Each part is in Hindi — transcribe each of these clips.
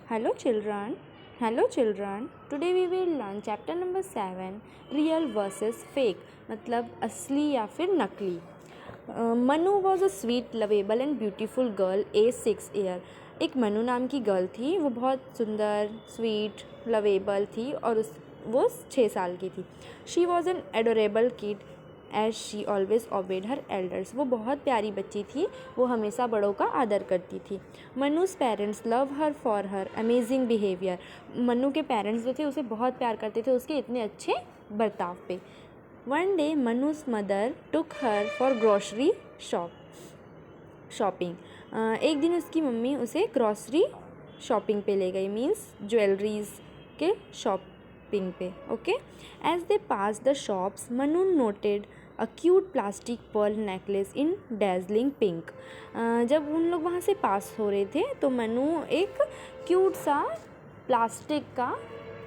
Hello children. Hello children. Today we will learn chapter number 7 real versus fake मतलब असली या फिर नकली. Manu was a sweet lovable and beautiful girl age 6 year. एक मनु नाम की गर्ल थी. वो बहुत सुंदर स्वीट लवेबल थी और वो 6 साल की थी. She was an adorable kid as she always obeyed her elders. वो बहुत प्यारी बच्ची थी. वो हमेशा बड़ों का आदर करती थी. Manu's parents love her for her amazing behaviour. Manu के पेरेंट्स जो थे उसे बहुत प्यार करते थे उसके इतने अच्छे बर्ताव पे. One day Manu's mother took her for grocery shopping. एक दिन उसकी मम्मी उसे ग्रॉसरी शॉपिंग पे ले गई. मीन्स ज्वेलरीज के शॉपिंग पे. Okay. As they pass the shops Manu noted a cute plastic pearl necklace in dazzling pink. जब उन लोग वहाँ से पास हो रहे थे तो मनु एक क्यूट सा प्लास्टिक का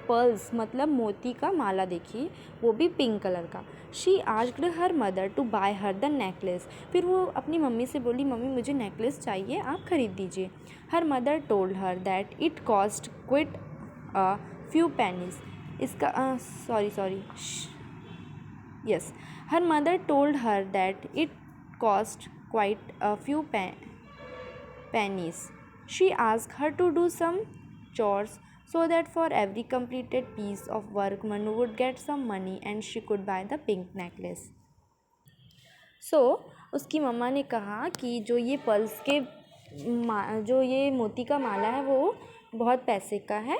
पर्ल्स मतलब मोती का माला देखी. वो भी पिंक कलर का. She asked her mother to buy her the necklace. फिर वो अपनी मम्मी से बोली मम्मी मुझे नेकलेस चाहिए आप ख़रीद दीजिए. Her mother told her that it cost quit a few pennies. इसका sorry yes, her mother told her that it cost quite a few pennies. She asked her to do some chores so that for every completed piece of work Manu would get some money and she could buy the pink necklace. उसकी मम्मा ने कहा कि जो ये पर्ल्स के जो ये मोती का माला है वो बहुत पैसे का है.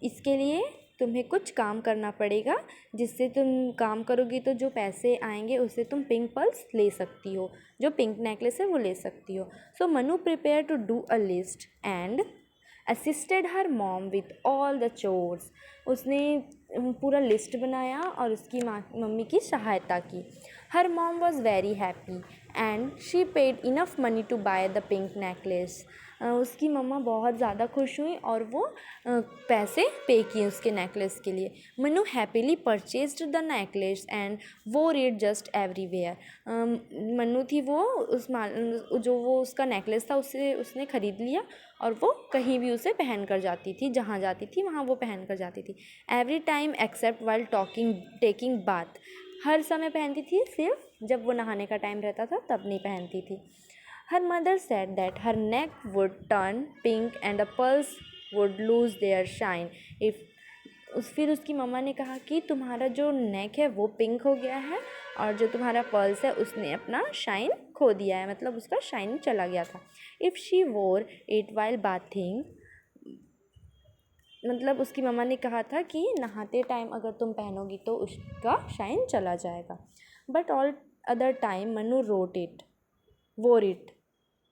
इसके लिए तुम्हें कुछ काम करना पड़ेगा जिससे तुम काम करोगी तो जो पैसे आएंगे उससे तुम पिंक पर्ल्स ले सकती हो. जो पिंक नेकलेस है वो ले सकती हो. So Manu prepare to do a list and assisted her mom with all the chores. उसने पूरा लिस्ट बनाया और उसकी मम्मी की सहायता की. Her mom was very happy and she paid enough money to buy the pink necklace. उसकी मम्मा बहुत ज़्यादा खुश हुई और वो पैसे पे किए उसके नेकलेस के लिए. Manu happily purchased the necklace and वोर इट जस्ट एवरीवेयर. मनु थी वो जो वो उसका नेकलेस था उसने ख़रीद लिया और वो कहीं भी उसे पहन कर जाती थी. जहाँ जाती थी वहाँ वो पहन कर जाती थी. Every time except while taking bath. हर समय पहनती थी सिर्फ जब वो नहाने का टाइम रहता था तब नहीं पहनती थी. Her mother said that her neck would turn pink and the pearls would lose their shine फिर उसकी मम्मा ने कहा कि तुम्हारा जो नेक है वो पिंक हो गया है और जो तुम्हारा पर्ल्स है उसने अपना शाइन खो दिया है मतलब उसका शाइन चला गया था. इफ़ शी वोर इट वाइल बाथिंग मतलब उसकी मम्मा ने कहा था कि नहाते टाइम अगर तुम पहनोगी तो उसका शाइन चला जाएगा. But all other time Manu वोर it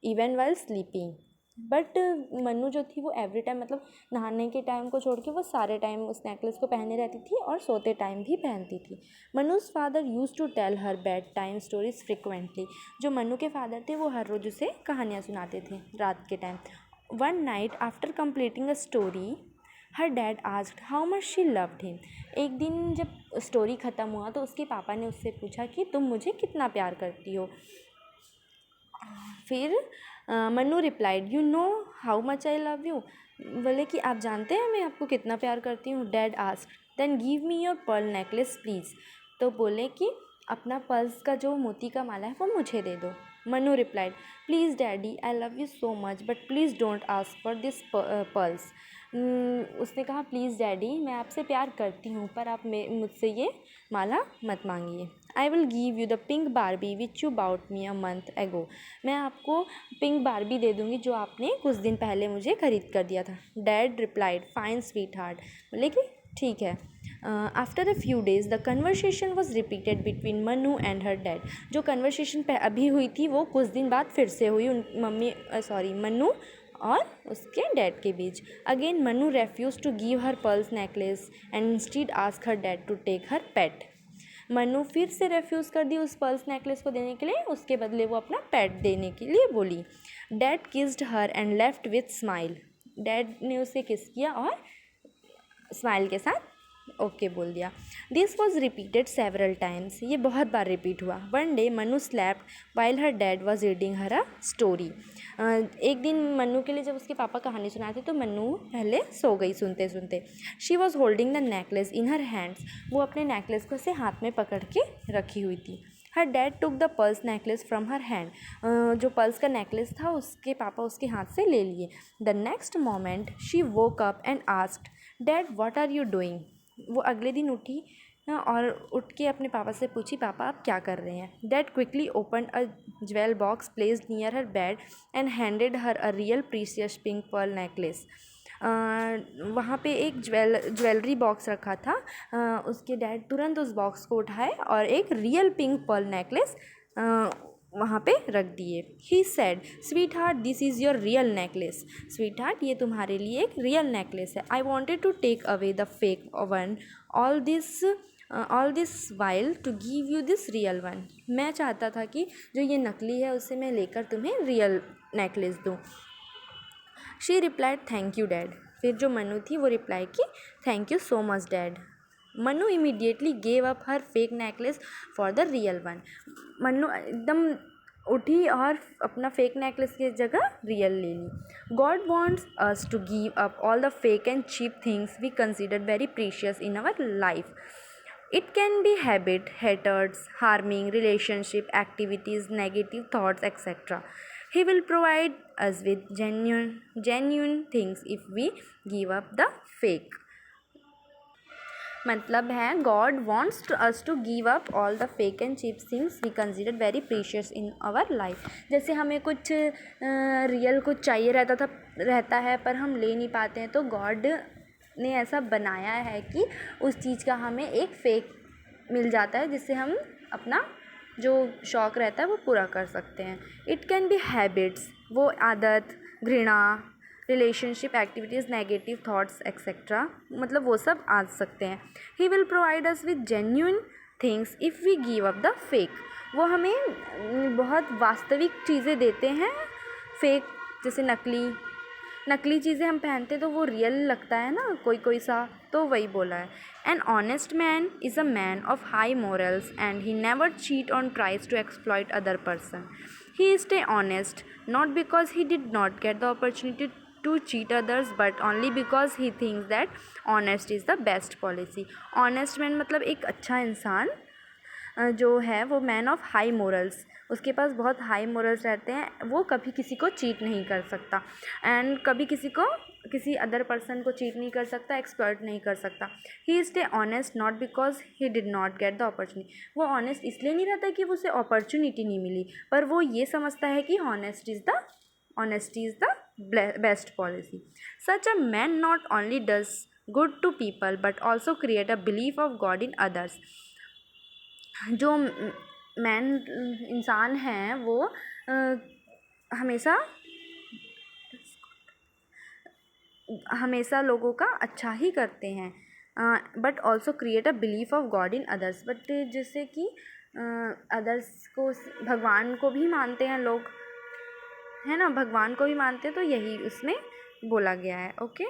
even while sleeping. But Manu जो थी वो एवरी टाइम मतलब नहाने के टाइम को छोड़ के वो सारे टाइम उस नेकलेस को पहने रहती थी और सोते टाइम भी पहनती थी. Manu's father use to tell her bed time stories frequently. जो मनु के फादर थे वो हर रोज़ उसे कहानियाँ सुनाते थे रात के time. One night after completing a story her dad asked how much she loved him. एक दिन जब स्टोरी ख़त्म हुआ तो उसके पापा ने उससे पूछा कि तुम मुझे कितना प्यार करती हो. फिर Manu replied you know how much I love you. बोले कि आप जानते हैं मैं आपको कितना प्यार करती हूँ. Dad asked then give me your pearl necklace please. तो बोले कि अपना पर्ल्स का जो मोती का माला है वो मुझे दे दो. Manu replied please daddy I love you so much but please don't ask for this pearls. उसने कहा प्लीज़ डैडी मैं आपसे प्यार करती हूँ पर आप मुझसे ये माला मत मांगिए. I will give you the pink Barbie which you bought me a month ago. मैं आपको पिंक बारबी दे दूँगी जो आपने कुछ दिन पहले मुझे ख़रीद कर दिया था. Dad replied fine sweet heart. बोले कि ठीक है. After a few days the conversation was repeated between Manu and her dad. जो कन्वर्सेशन अभी हुई थी वो कुछ दिन बाद फिर से हुई मनु और उसके डैड के बीच. Again Manu refuse to give her pearls necklace and instead ask her dad to take her pet. Manu फिर से रेफ्यूज़ कर दी उस पर्ल्स नेकलेस को देने के लिए. उसके बदले वो अपना पेट देने के लिए बोली. Dad kissed her and left with smile. Dad ने उसे किस किया और स्माइल के साथ ओके बोल दिया। This was repeated several times, ये बहुत बार रिपीट हुआ। One day Manu slapped while her dad was reading her a story. एक दिन मन्नू के लिए जब उसके पापा कहानी सुनाते तो मन्नू पहले सो गई सुनते सुनते। She was holding the necklace in her hands, वो अपने नेकलेस को से हाथ में पकड़ के रखी हुई थी। Her dad took the pearl necklace from her hand, जो पर्स का नेकलेस था उसके पापा उसके हाथ से ले लिए। The next moment she woke up and asked, dad what are you doing. वो अगले दिन उठी और उठ के अपने पापा से पूछी, पापा आप क्या कर रहे हैं। Dad quickly open a jewel box placed near her bed and handed her a real precious pink pearl necklace. वहाँ पे एक ज्वेलरी बॉक्स रखा था। उसके डैड तुरंत उस बॉक्स को उठाए और एक रियल पिंक पर्ल नेकलेस वहाँ पे रख दिए। He said, sweetheart this is your real necklace. Sweetheart ये तुम्हारे लिए एक रियल नेकलेस है। I wanted to take away the fake one all this while to give you this real one. मैं चाहता था कि जो ये नकली है उसे मैं लेकर तुम्हें रियल नेकलेस दूँ। She replied, thank you dad. फिर जो मनु थी वो रिप्लाई की, thank you so much dad. Manu immediately gave up her fake necklace for the real one. Manu एकदम उठी और अपना फेक नेकलेस की जगह रियल ले ली। God wants us to give up all the fake and cheap things we consider very precious in our life. It can be habit, haters, harming, relationship, activities, negative thoughts, etc. He will provide us with genuine things if we give up the fake. मतलब है God wants us to give up all the fake and cheap things we consider very precious in our life. जैसे हमें कुछ रियल कुछ चाहिए रहता है पर हम ले नहीं पाते हैं, तो गॉड ने ऐसा बनाया है कि उस चीज़ का हमें एक फेक मिल जाता है जिससे हम अपना जो शौक़ रहता है वो पूरा कर सकते हैं. इट कैन बी हैबिट्स, वो आदत, घृणा, relationship, activities, negative thoughts etcetera, मतलब वो सब आ सकते हैं. He will provide us with genuine things if we give up the fake. वो हमें बहुत वास्तविक चीज़ें देते हैं. फेक जैसे नकली चीज़ें हम पहनते तो वो रियल लगता है ना कोई सा, तो वही बोला है. An honest man is a man of high morals and he never cheat on tries to exploit other person. He stay honest not because he did not get the opportunity to cheat others but only because he thinks that honest is the best policy. honest man मतलब एक अच्छा इंसान जो है वो मैन ऑफ हाई मोरल्स, उसके पास बहुत हाई मोरल्स रहते हैं. वो कभी किसी को चीट नहीं कर सकता एंड कभी किसी अदर पर्सन को चीट नहीं कर सकता, एक्सप्लॉइट नहीं कर सकता. He stay honest not because he did not get the opportunity. वो ऑनेस्ट इसलिए नहीं रहता कि उसे अपॉर्चुनिटी नहीं मिली, पर वो ये समझता है कि honesty is the best policy. Such a man not only does good to people but also create a belief of God in others. जो मैन इंसान हैं वो हमेशा लोगों का अच्छा ही करते हैं, but also create a belief of God in others. But जिससे कि अदर्स को, भगवान को भी मानते हैं लोग, है ना, भगवान को भी मानते हैं, तो यही उसमें बोला गया है. ओके.